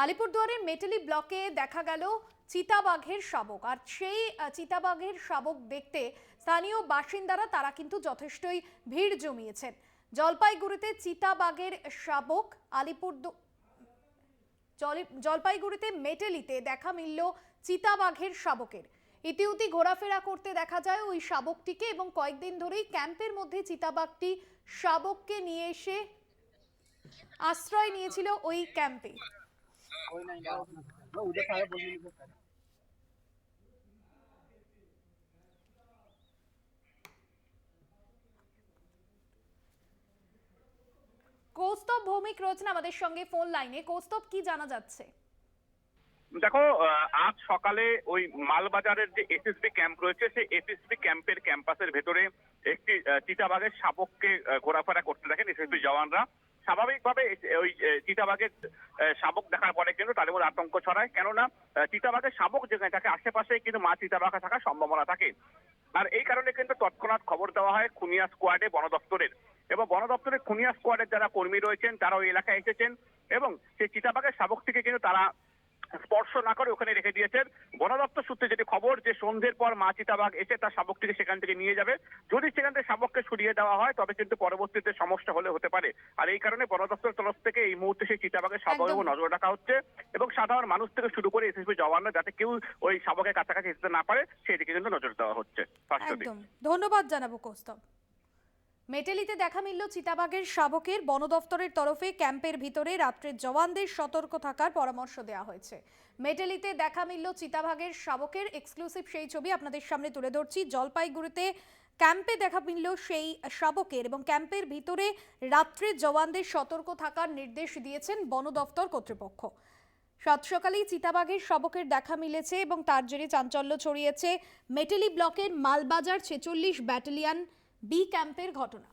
আলিপুরদুয়ারের মেটেলি ব্লকে দেখা গেল চিতাবাঘের শাবক। আর সেই চিতাবাঘের শাবক দেখতে স্থানীয় বাসিন্দারা তারা কিন্তু যথেষ্টই ভিড় জমিয়েছেন। জলপাইগুড়িতে চিতাবাঘের শাবক, জলপাইগুড়িতে মেটেলিতে দেখা মিলল চিতাবাঘের শাবকের। ইতিউতি ঘোরাফেরা করতে দেখা যায় ওই শাবকটিকে, এবং কয়েকদিন ধরেই ক্যাম্পের মধ্যে চিতাবাঘটি শাবককে নিয়ে এসে আশ্রয় নিয়েছিল ওই ক্যাম্পে। কৌস্তব ভৌমিক রয়েছেন আমাদের সঙ্গে ফোন লাইনে। কৌস্তব, কি জানা যাচ্ছে? দেখো, আজ সকালে ওই মালবাজারের যে এসএসবি ক্যাম্প রয়েছে সেই এসএসবি ক্যাম্পের ক্যাম্পাসের ভেতরে একটি চিতাবাঘের শাবককে ঘোরাফেরা করতে দেখেন এসএসবি জওয়ানরা। স্বাভাবিকভাবে ওই চিতাবাঘের শাবক দেখার পরে কিন্তু তাদের মধ্যে আতঙ্ক ছড়ায়, কেননা চিতাবাঘের শাবক যেখানে থাকে আশেপাশে কিন্তু মা চিতাবাঘ থাকার সম্ভাবনা থাকে। আর এই কারণে কিন্তু তৎক্ষণাৎ খবর দেওয়া হয় খুনিয়া স্কোয়াডে, বন দপ্তরের। এবং বন দপ্তরের খুনিয়া স্কোয়াডের যারা কর্মী রয়েছেন তারা ওই এলাকায় এসেছেন এবং সেই চিতাবাঘের শাবকটিকে কিন্তু তারা স্পর্শ না করে ওখানে রেখে দিয়েছেন। বন দপ্তর সূত্রে যেটি খবর, যে সন্ধ্যের পর মা চিতাবাঘ এসে তার শাবকটিকে সেখান থেকে নিয়ে যাবে। যদি সেখান থেকে শাবককে সরিয়ে দেওয়া হয় তবে কিন্তু পরবর্তীতে সমস্যা হতে পারে। আর এই কারণে বন দপ্তরের তরফ থেকে এই মুহূর্তে সেই চিতাবাঘের শাবকের উপর নজর রাখা হচ্ছে এবং সাধারণ মানুষ থেকে শুরু করে এসএসবি জওয়ানরা যাতে কেউ ওই শাবকের কাছাকাছি যেতে না পারে সেদিকে কিন্তু নজর দেওয়া হচ্ছে। একদম ধন্যবাদ জানাবো কৌস্তব। মেটেলিতে দেখা মিলল চিতাবাঘের শাবকের। বন দফতরের তরফে ক্যাম্পের ভিতরে রাত্রে জওয়ানদের সতর্ক থাকার পরামর্শ দেওয়া হয়েছে। মেটেলিতে দেখা মিলল চিতাবাঘের শাবকের এক্সক্লুসিভ সেই ছবি আপনাদের সামনে তুলে ধরছি। জলপাইগুড়িতে ক্যাম্পে দেখা মিলল সেই শাবকের, এবং ক্যাম্পের ভিতরে রাত্রে জওয়ানদের সতর্ক থাকার নির্দেশ দিয়েছেন বন দফতর কর্তৃপক্ষ। সাত সকালেই চিতাবাঘের শাবকের দেখা মিলেছে এবং তার জেরে চাঞ্চল্য ছড়িয়েছে মেটেলি ব্লকের মালবাজার 46 ব্যাটালিয়ন বি ক্যাম্পের ঘটনা।